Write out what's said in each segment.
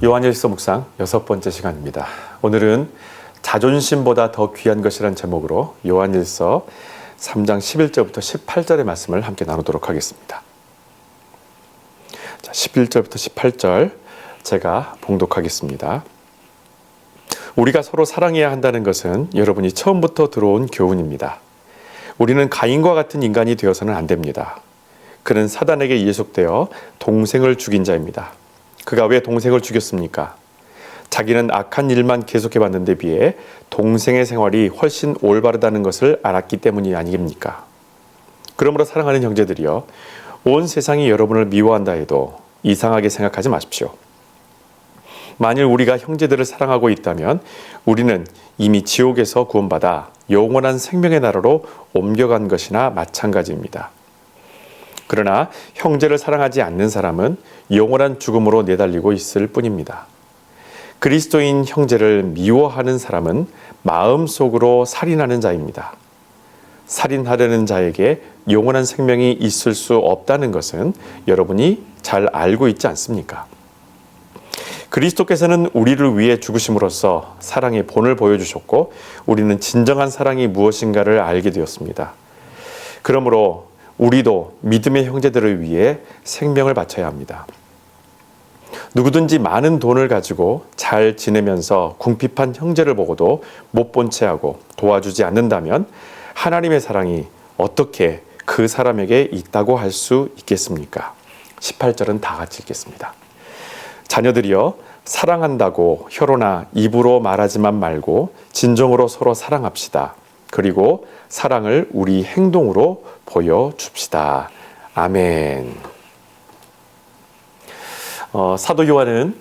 요한일서 묵상 6번째 시간입니다. 오늘은 자존심보다 더 귀한 것이라는 제목으로 요한일서 3장 11절부터 18절의 말씀을 함께 나누도록 하겠습니다. 자, 11절부터 18절 제가 봉독하겠습니다. 우리가 서로 사랑해야 한다는 것은 여러분이 처음부터 들어온 교훈입니다. 우리는 가인과 같은 인간이 되어서는 안 됩니다. 그는 사단에게 이속되어 동생을 죽인 자입니다. 그가 왜 동생을 죽였습니까? 자기는 악한 일만 계속해봤는데 비해 동생의 생활이 훨씬 올바르다는 것을 알았기 때문이 아니겠습니까? 그러므로 사랑하는 형제들이여, 온 세상이 여러분을 미워한다 해도 이상하게 생각하지 마십시오. 만일 우리가 형제들을 사랑하고 있다면 우리는 이미 지옥에서 구원받아 영원한 생명의 나라로 옮겨간 것이나 마찬가지입니다. 그러나 형제를 사랑하지 않는 사람은 영원한 죽음으로 내달리고 있을 뿐입니다. 그리스도인 형제를 미워하는 사람은 마음속으로 살인하는 자입니다. 살인하려는 자에게 영원한 생명이 있을 수 없다는 것은 여러분이 잘 알고 있지 않습니까? 그리스도께서는 우리를 위해 죽으심으로써 사랑의 본을 보여주셨고 우리는 진정한 사랑이 무엇인가를 알게 되었습니다. 그러므로 우리도 믿음의 형제들을 위해 생명을 바쳐야 합니다. 누구든지 많은 돈을 가지고 잘 지내면서 궁핍한 형제를 보고도 못 본 채 하고 도와주지 않는다면 하나님의 사랑이 어떻게 그 사람에게 있다고 할 수 있겠습니까? 18절은 다 같이 읽겠습니다. 자녀들이여, 사랑한다고 혀로나 입으로 말하지만 말고 진정으로 서로 사랑합시다. 그리고 사랑을 우리 행동으로 보여줍시다. 아멘. 사도 요한은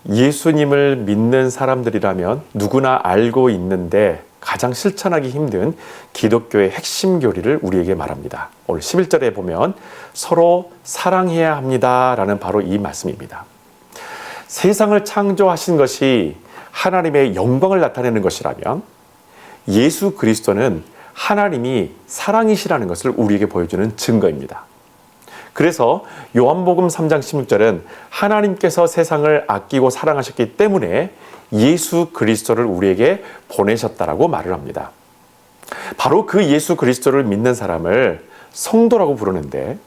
예수님을 믿는 사람들이라면 누구나 알고 있는데 가장 실천하기 힘든 기독교의 핵심 교리를 우리에게 말합니다. 오늘 11절에 보면 서로 사랑해야 합니다 라는 바로 이 말씀입니다. 세상을 창조하신 것이 하나님의 영광을 나타내는 것이라면 예수 그리스도는 하나님이 사랑이시라는 것을 우리에게 보여주는 증거입니다. 그래서 요한복음 3장 16절은 하나님께서 세상을 아끼고 사랑하셨기 때문에 예수 그리스도를 우리에게 보내셨다라고 말을 합니다. 바로 그 예수 그리스도를 믿는 사람을 성도라고 부르는데,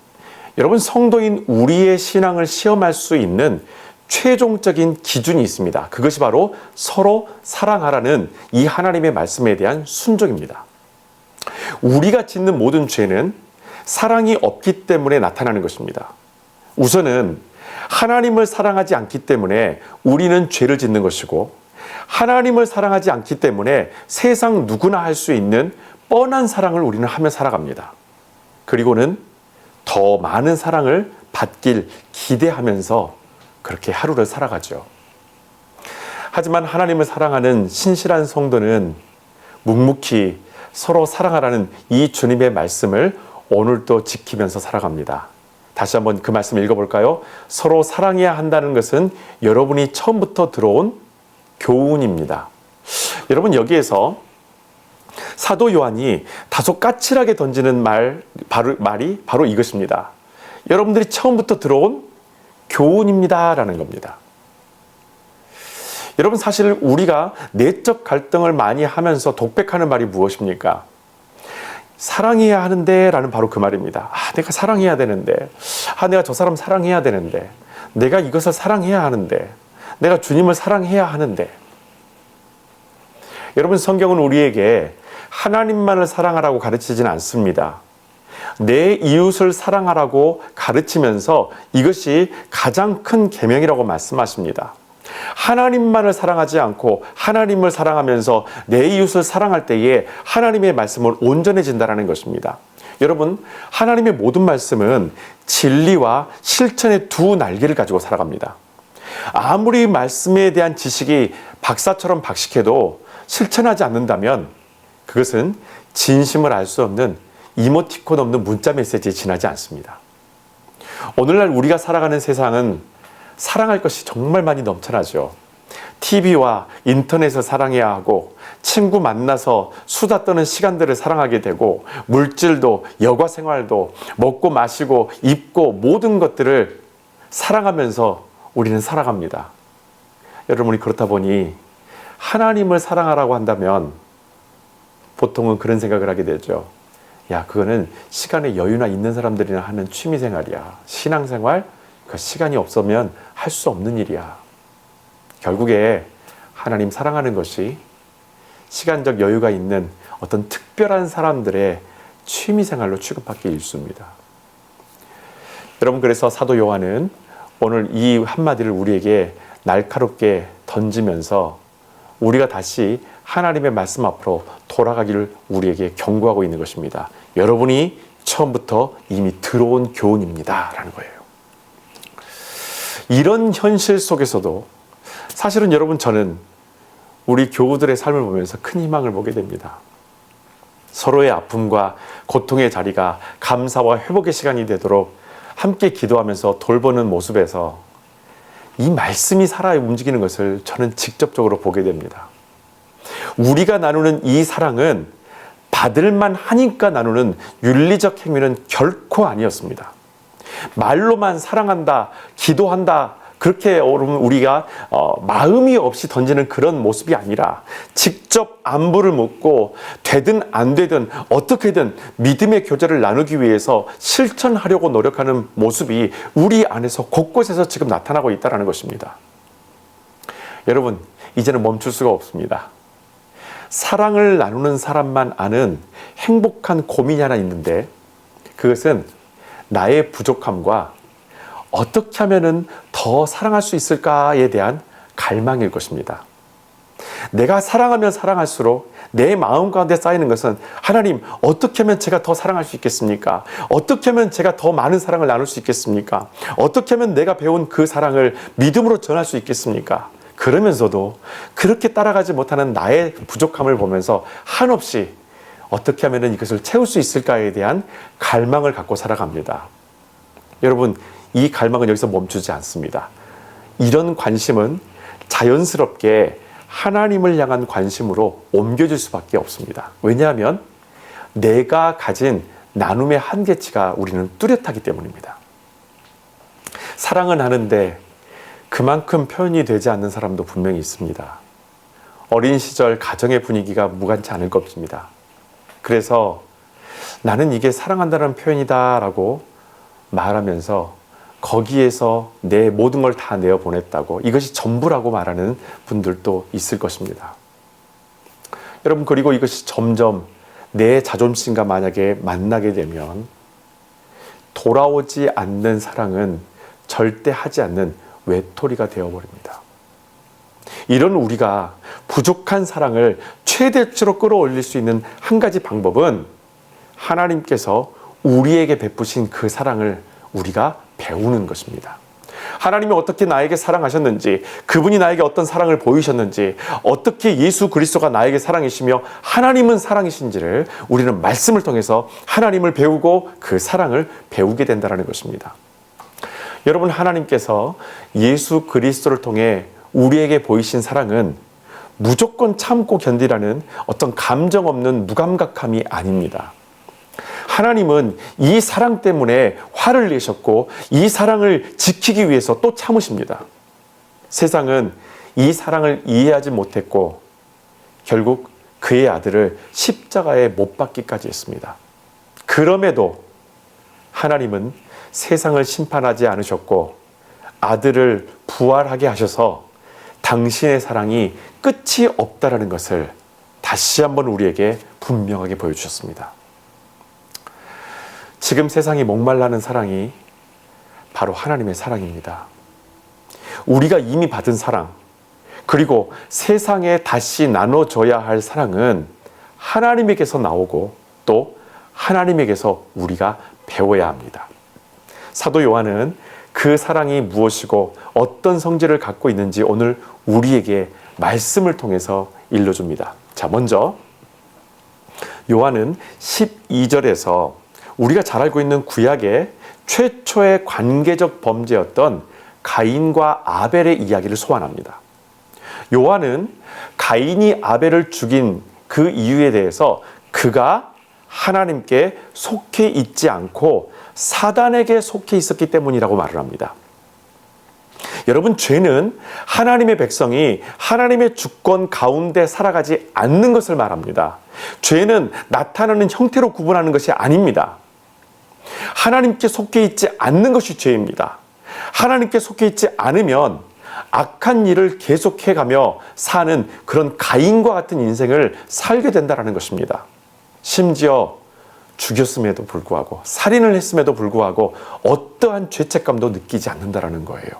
여러분, 성도인 우리의 신앙을 시험할 수 있는 최종적인 기준이 있습니다. 그것이 바로 서로 사랑하라는 이 하나님의 말씀에 대한 순종입니다. 우리가 짓는 모든 죄는 사랑이 없기 때문에 나타나는 것입니다. 우선은 하나님을 사랑하지 않기 때문에 우리는 죄를 짓는 것이고, 하나님을 사랑하지 않기 때문에 세상 누구나 할 수 있는 뻔한 사랑을 우리는 하며 살아갑니다. 그리고는 더 많은 사랑을 받길 기대하면서 그렇게 하루를 살아가죠. 하지만 하나님을 사랑하는 신실한 성도는 묵묵히 서로 사랑하라는 이 주님의 말씀을 오늘도 지키면서 살아갑니다. 다시 한번 그 말씀 읽어볼까요? 서로 사랑해야 한다는 것은 여러분이 처음부터 들어온 교훈입니다. 여러분, 여기에서 사도 요한이 다소 까칠하게 던지는 말이 바로 이것입니다. 여러분들이 처음부터 들어온 교훈입니다 라는 겁니다. 여러분, 사실 우리가 내적 갈등을 많이 하면서 독백하는 말이 무엇입니까? 사랑해야 하는데 라는 바로 그 말입니다. 내가 사랑해야 되는데, 내가 저 사람 사랑해야 되는데, 내가 이것을 사랑해야 하는데, 내가 주님을 사랑해야 하는데. 여러분, 성경은 우리에게 하나님만을 사랑하라고 가르치지는 않습니다. 내 이웃을 사랑하라고 가르치면서 이것이 가장 큰 계명이라고 말씀하십니다. 하나님만을 사랑하지 않고 하나님을 사랑하면서 내 이웃을 사랑할 때에 하나님의 말씀은 온전해진다는 것입니다. 여러분, 하나님의 모든 말씀은 진리와 실천의 두 날개를 가지고 살아갑니다. 아무리 말씀에 대한 지식이 박사처럼 박식해도 실천하지 않는다면 그것은 진심을 알 수 없는 이모티콘 없는 문자 메시지에 지나지 않습니다. 오늘날 우리가 살아가는 세상은 사랑할 것이 정말 많이 넘쳐나죠. TV와 인터넷을 사랑해야 하고, 친구 만나서 수다 떠는 시간들을 사랑하게 되고, 물질도 여가 생활도 먹고 마시고 입고 모든 것들을 사랑하면서 우리는 살아갑니다. 여러분이 그렇다 보니 하나님을 사랑하라고 한다면 보통은 그런 생각을 하게 되죠. 야, 그거는 시간에 여유나 있는 사람들이나 하는 취미생활이야. 신앙생활, 그 시간이 없으면 할 수 없는 일이야. 결국에 하나님 사랑하는 것이 시간적 여유가 있는 어떤 특별한 사람들의 취미생활로 취급받기 일쑤입니다. 여러분, 그래서 사도 요한은 오늘 이 한마디를 우리에게 날카롭게 던지면서 우리가 다시 하나님의 말씀 앞으로 돌아가기를 우리에게 경고하고 있는 것입니다. 여러분이 처음부터 이미 들어온 교훈입니다 라는 거예요. 이런 현실 속에서도 사실은 여러분, 저는 우리 교우들의 삶을 보면서 큰 희망을 보게 됩니다. 서로의 아픔과 고통의 자리가 감사와 회복의 시간이 되도록 함께 기도하면서 돌보는 모습에서 이 말씀이 살아 움직이는 것을 저는 직접적으로 보게 됩니다. 우리가 나누는 이 사랑은 받을만 하니까 나누는 윤리적 행위는 결코 아니었습니다. 말로만 사랑한다, 기도한다, 그렇게 우리가 마음이 없이 던지는 그런 모습이 아니라 직접 안부를 묻고 되든 안 되든 어떻게든 믿음의 교제를 나누기 위해서 실천하려고 노력하는 모습이 우리 안에서 곳곳에서 지금 나타나고 있다는 것입니다. 여러분, 이제는 멈출 수가 없습니다. 사랑을 나누는 사람만 아는 행복한 고민이 하나 있는데, 그것은 나의 부족함과 어떻게 하면 더 사랑할 수 있을까에 대한 갈망일 것입니다. 내가 사랑하면 사랑할수록 내 마음 가운데 쌓이는 것은, 하나님, 어떻게 하면 제가 더 사랑할 수 있겠습니까? 어떻게 하면 제가 더 많은 사랑을 나눌 수 있겠습니까? 어떻게 하면 내가 배운 그 사랑을 믿음으로 전할 수 있겠습니까? 그러면서도 그렇게 따라가지 못하는 나의 부족함을 보면서 한없이 어떻게 하면 이것을 채울 수 있을까에 대한 갈망을 갖고 살아갑니다. 여러분, 이 갈망은 여기서 멈추지 않습니다. 이런 관심은 자연스럽게 하나님을 향한 관심으로 옮겨질 수밖에 없습니다. 왜냐하면 내가 가진 나눔의 한계치가 우리는 뚜렷하기 때문입니다. 사랑은 하는데 그만큼 표현이 되지 않는 사람도 분명히 있습니다. 어린 시절 가정의 분위기가 무관치 않을 것입니다. 그래서 나는 이게 사랑한다는 표현이다 라고 말하면서 거기에서 내 모든 걸 다 내어보냈다고, 이것이 전부라고 말하는 분들도 있을 것입니다. 여러분, 그리고 이것이 점점 내 자존심과 만약에 만나게 되면 돌아오지 않는 사랑은 절대 하지 않는 외톨이가 되어버립니다. 이런 우리가 부족한 사랑을 최대치로 끌어올릴 수 있는 한 가지 방법은 하나님께서 우리에게 베푸신 그 사랑을 우리가 배우는 것입니다. 하나님이 어떻게 나에게 사랑하셨는지, 그분이 나에게 어떤 사랑을 보이셨는지, 어떻게 예수 그리스도가 나에게 사랑이시며 하나님은 사랑이신지를 우리는 말씀을 통해서 하나님을 배우고 그 사랑을 배우게 된다는 것입니다. 여러분, 하나님께서 예수 그리스도를 통해 우리에게 보이신 사랑은 무조건 참고 견디라는 어떤 감정 없는 무감각함이 아닙니다. 하나님은 이 사랑 때문에 화를 내셨고 이 사랑을 지키기 위해서 또 참으십니다. 세상은 이 사랑을 이해하지 못했고 결국 그의 아들을 십자가에 못 박기까지 했습니다. 그럼에도 하나님은 세상을 심판하지 않으셨고 아들을 부활하게 하셔서 당신의 사랑이 끝이 없다라는 것을 다시 한번 우리에게 분명하게 보여주셨습니다. 지금 세상이 목말라는 사랑이 바로 하나님의 사랑입니다. 우리가 이미 받은 사랑, 그리고 세상에 다시 나눠줘야 할 사랑은 하나님에게서 나오고 또 하나님에게서 우리가 배워야 합니다. 사도 요한은 그 사랑이 무엇이고 어떤 성질을 갖고 있는지 오늘 우리에게 말씀을 통해서 일러줍니다. 자, 먼저 요한은 12절에서 우리가 잘 알고 있는 구약의 최초의 관계적 범죄였던 가인과 아벨의 이야기를 소환합니다. 요한은 가인이 아벨을 죽인 그 이유에 대해서 그가 하나님께 속해 있지 않고 사단에게 속해 있었기 때문이라고 말을 합니다. 여러분, 죄는 하나님의 백성이 하나님의 주권 가운데 살아가지 않는 것을 말합니다. 죄는 나타나는 형태로 구분하는 것이 아닙니다. 하나님께 속해 있지 않는 것이 죄입니다. 하나님께 속해 있지 않으면 악한 일을 계속해가며 사는 그런 가인과 같은 인생을 살게 된다는 것입니다. 심지어 죽였음에도 불구하고, 살인을 했음에도 불구하고 어떠한 죄책감도 느끼지 않는다는 거예요.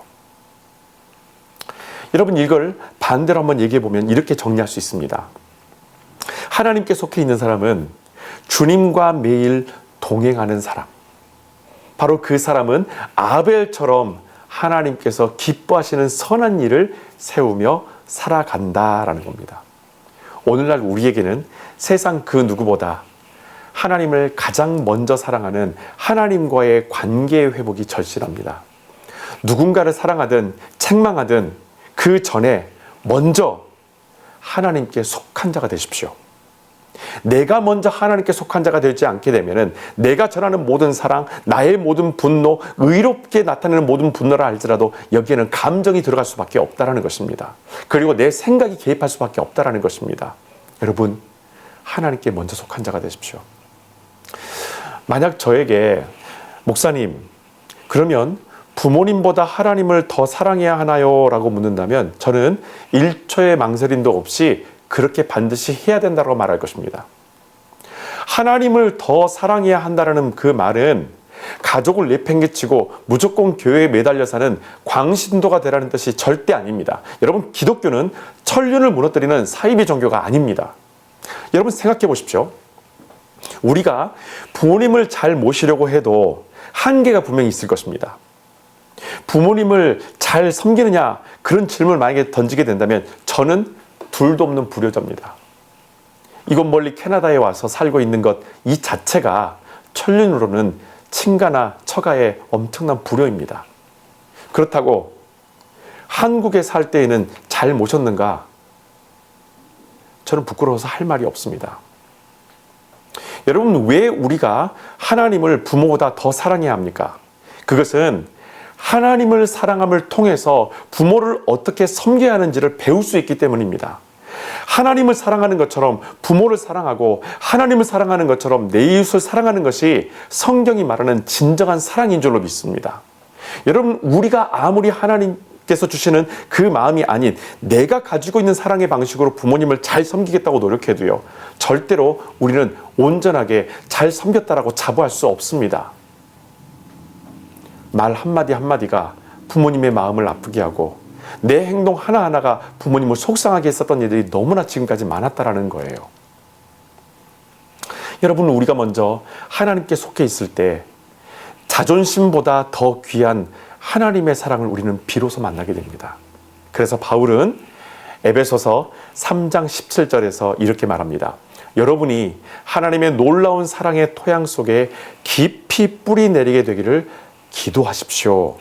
여러분, 이걸 반대로 한번 얘기해 보면 이렇게 정리할 수 있습니다. 하나님께 속해 있는 사람은 주님과 매일 동행하는 사람, 바로 그 사람은 아벨처럼 하나님께서 기뻐하시는 선한 일을 세우며 살아간다라는 겁니다. 오늘날 우리에게는 세상 그 누구보다 하나님을 가장 먼저 사랑하는 하나님과의 관계의 회복이 절실합니다. 누군가를 사랑하든 책망하든 그 전에 먼저 하나님께 속한 자가 되십시오. 내가 먼저 하나님께 속한 자가 되지 않게 되면 내가 전하는 모든 사랑, 나의 모든 분노, 의롭게 나타내는 모든 분노를 알지라도 여기에는 감정이 들어갈 수밖에 없다는 것입니다. 그리고 내 생각이 개입할 수밖에 없다는 것입니다. 여러분, 하나님께 먼저 속한 자가 되십시오. 만약 저에게 목사님, 그러면 부모님보다 하나님을 더 사랑해야 하나요? 라고 묻는다면 저는 1초의 망설임도 없이 그렇게 반드시 해야 된다고 말할 것입니다. 하나님을 더 사랑해야 한다는 그 말은 가족을 내팽개치고 무조건 교회에 매달려 사는 광신도가 되라는 뜻이 절대 아닙니다. 여러분, 기독교는 천륜을 무너뜨리는 사이비 종교가 아닙니다. 여러분, 생각해 보십시오. 우리가 부모님을 잘 모시려고 해도 한계가 분명히 있을 것입니다. 부모님을 잘 섬기느냐, 그런 질문을 만약에 던지게 된다면 저는 둘도 없는 불효자입니다. 이곳 멀리 캐나다에 와서 살고 있는 것 이 자체가 천륜으로는 친가나 처가의 엄청난 불효입니다. 그렇다고 한국에 살 때에는 잘 모셨는가? 저는 부끄러워서 할 말이 없습니다. 여러분, 왜 우리가 하나님을 부모보다 더 사랑해야 합니까? 그것은 하나님을 사랑함을 통해서 부모를 어떻게 섬겨야 하는지를 배울 수 있기 때문입니다. 하나님을 사랑하는 것처럼 부모를 사랑하고 하나님을 사랑하는 것처럼 내 이웃을 사랑하는 것이 성경이 말하는 진정한 사랑인 줄로 믿습니다. 여러분, 우리가 아무리 하나님께서 주시는 그 마음이 아닌 내가 가지고 있는 사랑의 방식으로 부모님을 잘 섬기겠다고 노력해도요, 절대로 우리는 온전하게 잘 섬겼다라고 자부할 수 없습니다. 말 한마디 한마디가 부모님의 마음을 아프게 하고 내 행동 하나하나가 부모님을 속상하게 했었던 일들이 너무나 지금까지 많았다라는 거예요. 여러분, 우리가 먼저 하나님께 속해 있을 때 자존심보다 더 귀한 하나님의 사랑을 우리는 비로소 만나게 됩니다. 그래서 바울은 에베소서 3장 17절에서 이렇게 말합니다. 여러분이 하나님의 놀라운 사랑의 토양 속에 깊이 뿌리 내리게 되기를 기도하십시오.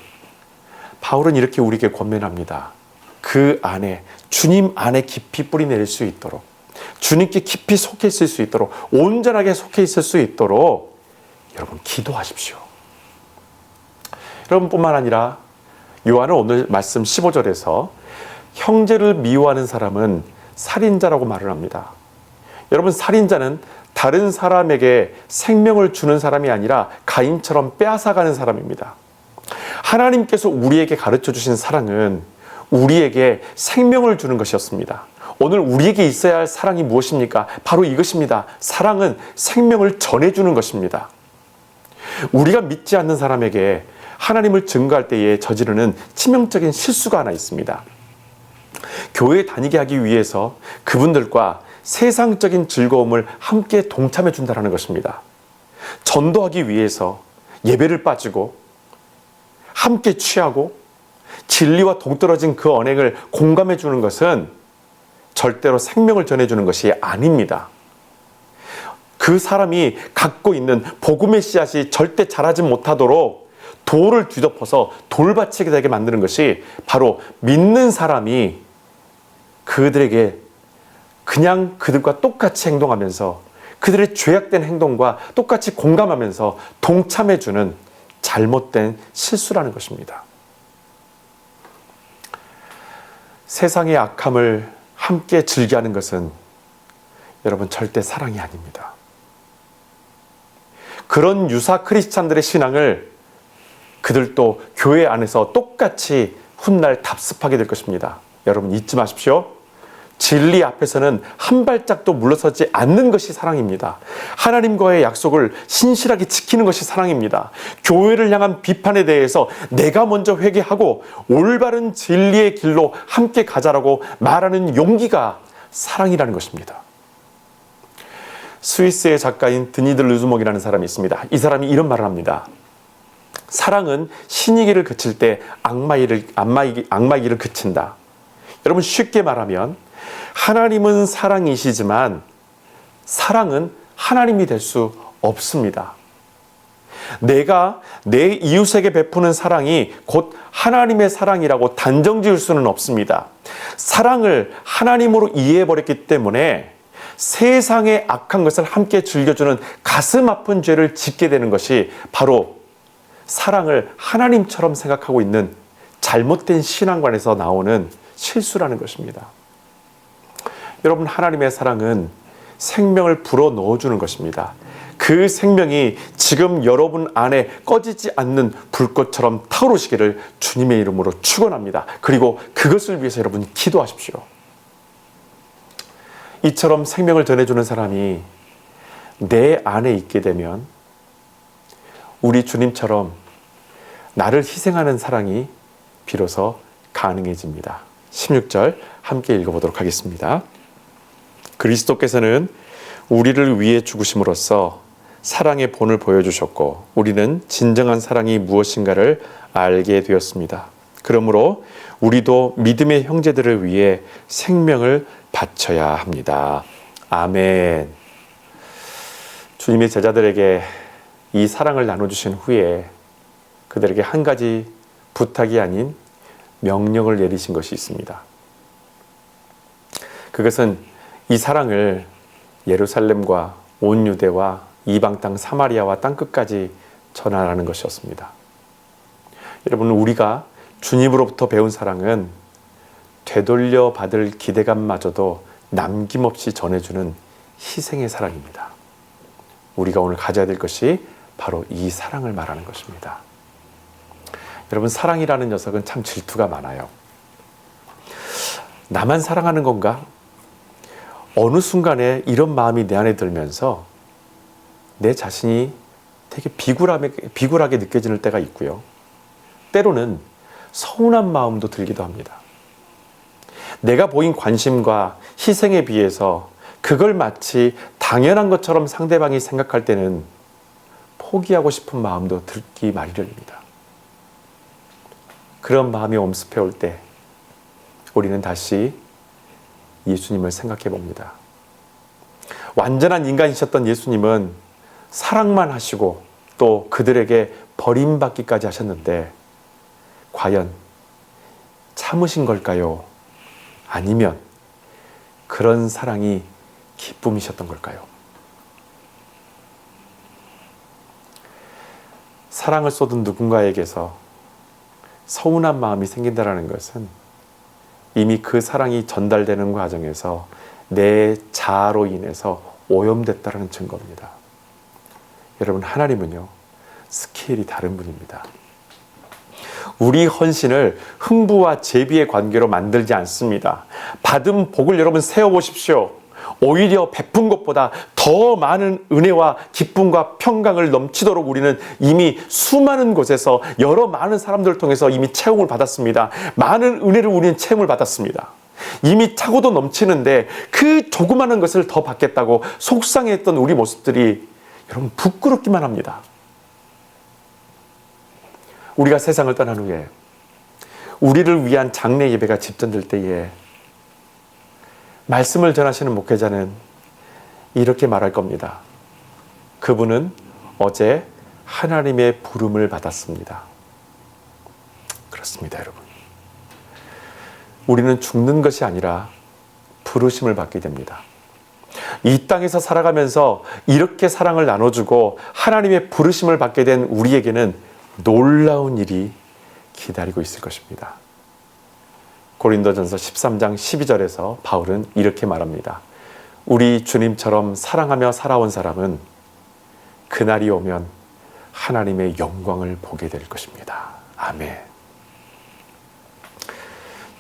바울은 이렇게 우리에게 권면합니다. 그 안에, 주님 안에 깊이 뿌리 내릴 수 있도록, 주님께 깊이 속해 있을 수 있도록, 온전하게 속해 있을 수 있도록 여러분 기도하십시오. 여러분뿐만 아니라 요한은 오늘 말씀 15절에서 형제를 미워하는 사람은 살인자라고 말을 합니다. 여러분, 살인자는 다른 사람에게 생명을 주는 사람이 아니라 가인처럼 빼앗아가는 사람입니다. 하나님께서 우리에게 가르쳐 주신 사랑은 우리에게 생명을 주는 것이었습니다. 오늘 우리에게 있어야 할 사랑이 무엇입니까? 바로 이것입니다. 사랑은 생명을 전해주는 것입니다. 우리가 믿지 않는 사람에게 하나님을 증거할 때에 저지르는 치명적인 실수가 하나 있습니다. 교회에 다니게 하기 위해서 그분들과 세상적인 즐거움을 함께 동참해 준다는 것입니다. 전도하기 위해서 예배를 빠지고 함께 취하고 진리와 동떨어진 그 언행을 공감해 주는 것은 절대로 생명을 전해주는 것이 아닙니다. 그 사람이 갖고 있는 복음의 씨앗이 절대 자라지 못하도록 돌을 뒤덮어서 돌받치게 되게 만드는 것이 바로 믿는 사람이 그들에게 그냥 그들과 똑같이 행동하면서 그들의 죄악된 행동과 똑같이 공감하면서 동참해주는 잘못된 실수라는 것입니다. 세상의 악함을 함께 즐겨하는 것은 여러분 절대 사랑이 아닙니다. 그런 유사 크리스찬들의 신앙을 그들도 교회 안에서 똑같이 훗날 답습하게 될 것입니다. 여러분 잊지 마십시오. 진리 앞에서는 한 발짝도 물러서지 않는 것이 사랑입니다. 하나님과의 약속을 신실하게 지키는 것이 사랑입니다. 교회를 향한 비판에 대해서 내가 먼저 회개하고 올바른 진리의 길로 함께 가자라고 말하는 용기가 사랑이라는 것입니다. 스위스의 작가인 드니드 르즈목이라는 사람이 있습니다. 이 사람이 이런 말을 합니다. 사랑은 신의 길을 그칠 때 악마의 길을 그친다. 여러분 쉽게 말하면 하나님은 사랑이시지만 사랑은 하나님이 될 수 없습니다. 내가 내 이웃에게 베푸는 사랑이 곧 하나님의 사랑이라고 단정 지을 수는 없습니다. 사랑을 하나님으로 이해해버렸기 때문에 세상의 악한 것을 함께 즐겨주는 가슴 아픈 죄를 짓게 되는 것이 바로 사랑을 하나님처럼 생각하고 있는 잘못된 신앙관에서 나오는 실수라는 것입니다. 여러분, 하나님의 사랑은 생명을 불어 넣어주는 것입니다. 그 생명이 지금 여러분 안에 꺼지지 않는 불꽃처럼 타오르시기를 주님의 이름으로 축원합니다. 그리고 그것을 위해서 여러분 기도하십시오. 이처럼 생명을 전해주는 사람이 내 안에 있게 되면 우리 주님처럼 나를 희생하는 사랑이 비로소 가능해집니다. 16절 함께 읽어보도록 하겠습니다. 그리스도께서는 우리를 위해 죽으심으로써 사랑의 본을 보여주셨고 우리는 진정한 사랑이 무엇인가를 알게 되었습니다. 그러므로 우리도 믿음의 형제들을 위해 생명을 바쳐야 합니다. 아멘. 주님의 제자들에게 이 사랑을 나눠주신 후에 그들에게 한 가지 부탁이 아닌 명령을 내리신 것이 있습니다. 그것은 이 사랑을 예루살렘과 온 유대와 이방 땅 사마리아와 땅끝까지 전하라는 것이었습니다. 여러분, 우리가 주님으로부터 배운 사랑은 되돌려 받을 기대감마저도 남김없이 전해주는 희생의 사랑입니다. 우리가 오늘 가져야 될 것이 바로 이 사랑을 말하는 것입니다. 여러분, 사랑이라는 녀석은 참 질투가 많아요. 나만 사랑하는 건가? 어느 순간에 이런 마음이 내 안에 들면서 내 자신이 되게 비굴하게 느껴지는 때가 있고요. 때로는 서운한 마음도 들기도 합니다. 내가 보인 관심과 희생에 비해서 그걸 마치 당연한 것처럼 상대방이 생각할 때는 포기하고 싶은 마음도 들기 마련입니다. 그런 마음이 엄습해 올 때 우리는 다시 예수님을 생각해 봅니다. 완전한 인간이셨던 예수님은 사랑만 하시고 또 그들에게 버림받기까지 하셨는데 과연 참으신 걸까요? 아니면 그런 사랑이 기쁨이셨던 걸까요? 사랑을 쏟은 누군가에게서 서운한 마음이 생긴다는 것은 이미 그 사랑이 전달되는 과정에서 내 자아로 인해서 오염됐다는 증거입니다. 여러분, 하나님은요, 스케일이 다른 분입니다. 우리 헌신을 흥부와 제비의 관계로 만들지 않습니다. 받은 복을 여러분 세어보십시오. 오히려 베푼 것보다 더 많은 은혜와 기쁨과 평강을 넘치도록 우리는 이미 수많은 곳에서 여러 많은 사람들을 통해서 이미 채용을 받았습니다. 많은 은혜를 우리는 채용을 받았습니다. 이미 차고도 넘치는데 그 조그마한 것을 더 받겠다고 속상해했던 우리 모습들이 여러분 부끄럽기만 합니다. 우리가 세상을 떠난 후에 우리를 위한 장례 예배가 집전될 때에 말씀을 전하시는 목회자는 이렇게 말할 겁니다. 그분은 어제 하나님의 부름을 받았습니다. 그렇습니다, 여러분. 우리는 죽는 것이 아니라 부르심을 받게 됩니다. 이 땅에서 살아가면서 이렇게 사랑을 나눠주고 하나님의 부르심을 받게 된 우리에게는 놀라운 일이 기다리고 있을 것입니다. 고린도전서 13장 12절에서 바울은 이렇게 말합니다. 우리 주님처럼 사랑하며 살아온 사람은 그날이 오면 하나님의 영광을 보게 될 것입니다. 아멘.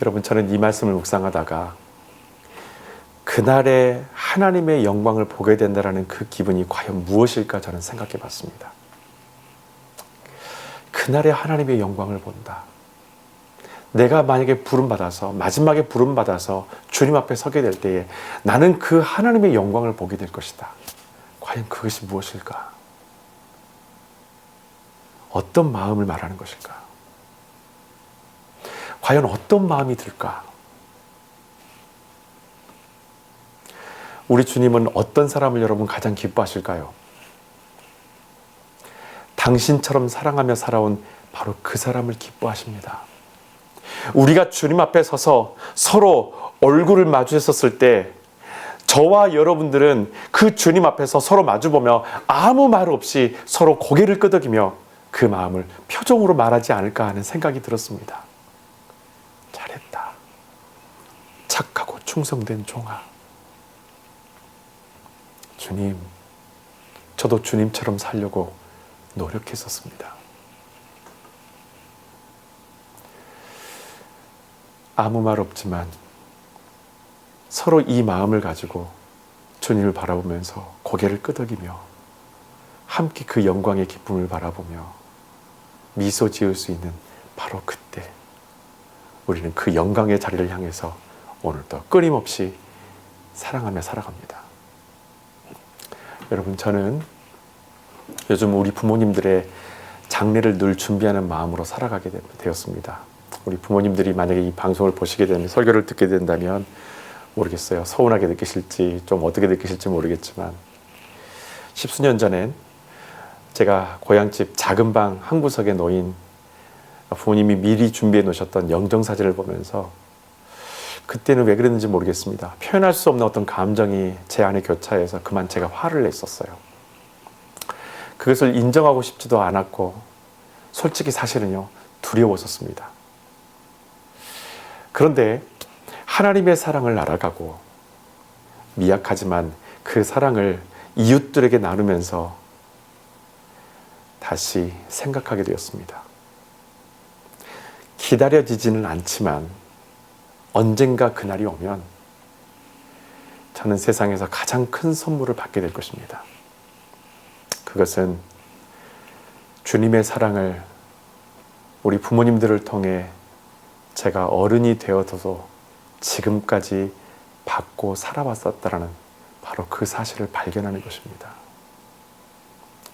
여러분, 저는 이 말씀을 묵상하다가 그날에 하나님의 영광을 보게 된다는 그 기분이 과연 무엇일까 저는 생각해 봤습니다. 그날에 하나님의 영광을 본다. 내가 만약에 부름받아서, 마지막에 부름받아서 주님 앞에 서게 될 때에 나는 그 하나님의 영광을 보게 될 것이다. 과연 그것이 무엇일까? 어떤 마음을 말하는 것일까? 과연 어떤 마음이 들까? 우리 주님은 어떤 사람을 여러분 가장 기뻐하실까요? 당신처럼 사랑하며 살아온 바로 그 사람을 기뻐하십니다. 우리가 주님 앞에 서서 서로 얼굴을 마주했었을 때 저와 여러분들은 그 주님 앞에서 서로 마주보며 아무 말 없이 서로 고개를 끄덕이며 그 마음을 표정으로 말하지 않을까 하는 생각이 들었습니다. 잘했다. 착하고 충성된 종아. 주님, 저도 주님처럼 살려고 노력했었습니다. 아무 말 없지만 서로 이 마음을 가지고 주님을 바라보면서 고개를 끄덕이며 함께 그 영광의 기쁨을 바라보며 미소 지을 수 있는 바로 그때 우리는 그 영광의 자리를 향해서 오늘도 끊임없이 사랑하며 살아갑니다. 여러분, 저는 요즘 우리 부모님들의 장례를 늘 준비하는 마음으로 살아가게 되었습니다. 우리 부모님들이 만약에 이 방송을 보시게 되면, 설교를 듣게 된다면 모르겠어요. 서운하게 느끼실지 좀 어떻게 느끼실지 모르겠지만 10수년 전엔 제가 고향집 작은 방 한 구석에 놓인 부모님이 미리 준비해 놓으셨던 영정사진을 보면서 그때는 왜 그랬는지 모르겠습니다. 표현할 수 없는 어떤 감정이 제 안에 교차해서 그만 제가 화를 냈었어요. 그것을 인정하고 싶지도 않았고 솔직히 사실은요, 두려웠었습니다. 그런데 하나님의 사랑을 알아가고 미약하지만 그 사랑을 이웃들에게 나누면서 다시 생각하게 되었습니다. 기다려지지는 않지만 언젠가 그날이 오면 저는 세상에서 가장 큰 선물을 받게 될 것입니다. 그것은 주님의 사랑을 우리 부모님들을 통해 제가 어른이 되어서도 지금까지 받고 살아왔었다라는 바로 그 사실을 발견하는 것입니다.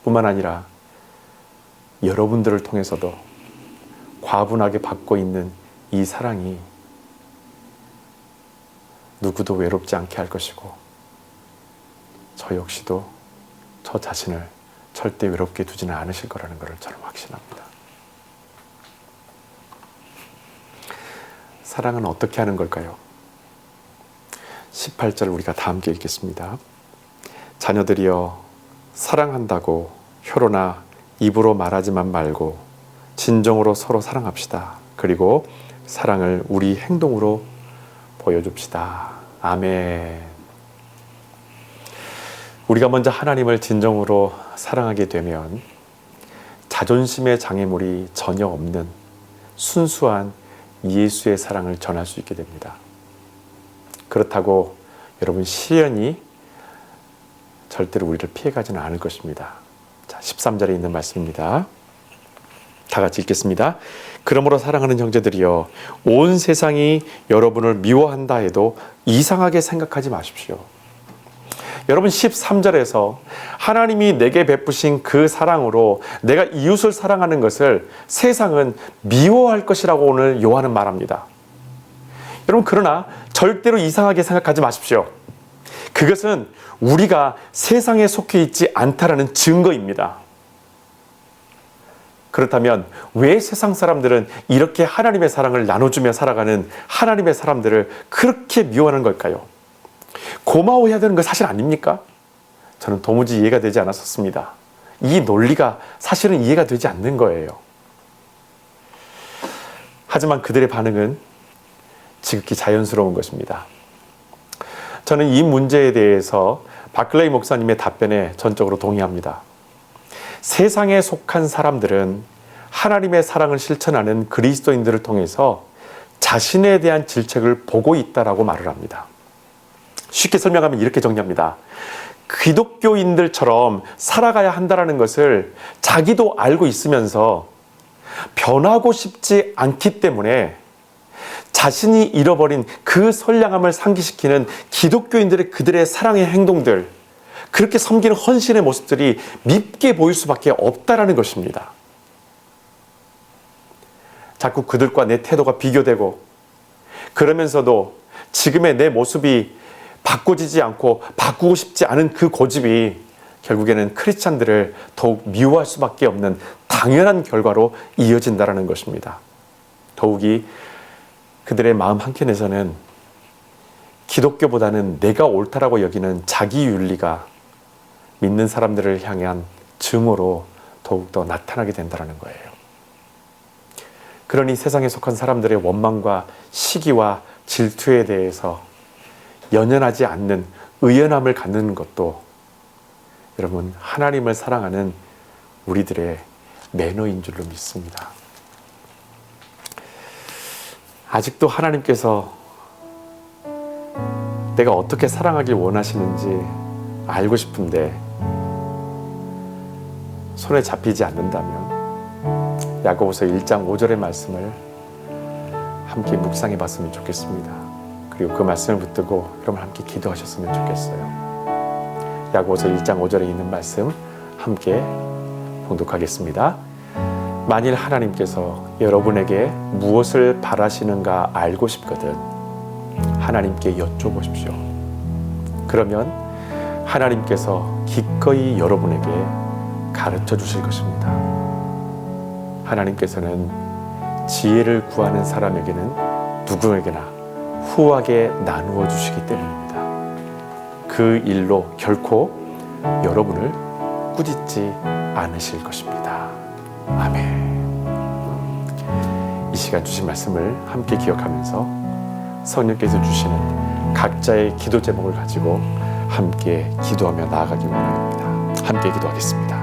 뿐만 아니라 여러분들을 통해서도 과분하게 받고 있는 이 사랑이 누구도 외롭지 않게 할 것이고 저 역시도 저 자신을 절대 외롭게 두지는 않으실 거라는 것을 저는 확신합니다. 사랑은 어떻게 하는 걸까요? 18절 우리가 다 함께 읽겠습니다. 자녀들이여 사랑한다고 혀로나 입으로 말하지만 말고 진정으로 서로 사랑합시다. 그리고 사랑을 우리 행동으로 보여줍시다. 아멘. 우리가 먼저 하나님을 진정으로 사랑하게 되면 자존심의 장애물이 전혀 없는 순수한 예수의 사랑을 전할 수 있게 됩니다. 그렇다고 여러분 시련이 절대로 우리를 피해가지는 않을 것입니다. 자, 13절에 있는 말씀입니다. 다 같이 읽겠습니다. 그러므로 사랑하는 형제들이여 온 세상이 여러분을 미워한다 해도 이상하게 생각하지 마십시오. 여러분 13절에서 하나님이 내게 베푸신 그 사랑으로 내가 이웃을 사랑하는 것을 세상은 미워할 것이라고 오늘 요한은 말합니다. 여러분 그러나 절대로 이상하게 생각하지 마십시오. 그것은 우리가 세상에 속해 있지 않다라는 증거입니다. 그렇다면 왜 세상 사람들은 이렇게 하나님의 사랑을 나눠주며 살아가는 하나님의 사람들을 그렇게 미워하는 걸까요? 고마워해야 되는 거 사실 아닙니까? 저는 도무지 이해가 되지 않았었습니다. 이 논리가 사실은 이해가 되지 않는 거예요. 하지만 그들의 반응은 지극히 자연스러운 것입니다. 저는 이 문제에 대해서 바클레이 목사님의 답변에 전적으로 동의합니다. 세상에 속한 사람들은 하나님의 사랑을 실천하는 그리스도인들을 통해서 자신에 대한 질책을 보고 있다라고 말을 합니다. 쉽게 설명하면 이렇게 정리합니다. 기독교인들처럼 살아가야 한다는 것을 자기도 알고 있으면서 변하고 싶지 않기 때문에 자신이 잃어버린 그 선량함을 상기시키는 기독교인들의 그들의 사랑의 행동들, 그렇게 섬기는 헌신의 모습들이 밉게 보일 수밖에 없다라는 것입니다. 자꾸 그들과 내 태도가 비교되고, 그러면서도 지금의 내 모습이 바꿔지지 않고 바꾸고 싶지 않은 그 고집이 결국에는 크리스찬들을 더욱 미워할 수밖에 없는 당연한 결과로 이어진다는 것입니다. 더욱이 그들의 마음 한켠에서는 기독교보다는 내가 옳다라고 여기는 자기윤리가 믿는 사람들을 향한 증오로 더욱더 나타나게 된다는 거예요. 그러니 세상에 속한 사람들의 원망과 시기와 질투에 대해서 연연하지 않는 의연함을 갖는 것도 여러분, 하나님을 사랑하는 우리들의 매너인 줄로 믿습니다. 아직도 하나님께서 내가 어떻게 사랑하길 원하시는지 알고 싶은데 손에 잡히지 않는다면 야고보서 1장 5절의 말씀을 함께 묵상해 봤으면 좋겠습니다. 그리고 그 말씀을 붙들고 여러분 함께 기도하셨으면 좋겠어요. 야고보서 1장 5절에 있는 말씀 함께 봉독하겠습니다. 만일 하나님께서 여러분에게 무엇을 바라시는가 알고 싶거든 하나님께 여쭤보십시오. 그러면 하나님께서 기꺼이 여러분에게 가르쳐 주실 것입니다. 하나님께서는 지혜를 구하는 사람에게는 누구에게나 후하게 나누어 주시기 때문입니다. 그 일로 결코 여러분을 꾸짖지 않으실 것입니다. 아멘. 이 시간 주신 말씀을 함께 기억하면서 성령께서 주시는 각자의 기도 제목을 가지고 함께 기도하며 나아가기 원합니다. 함께 기도하겠습니다.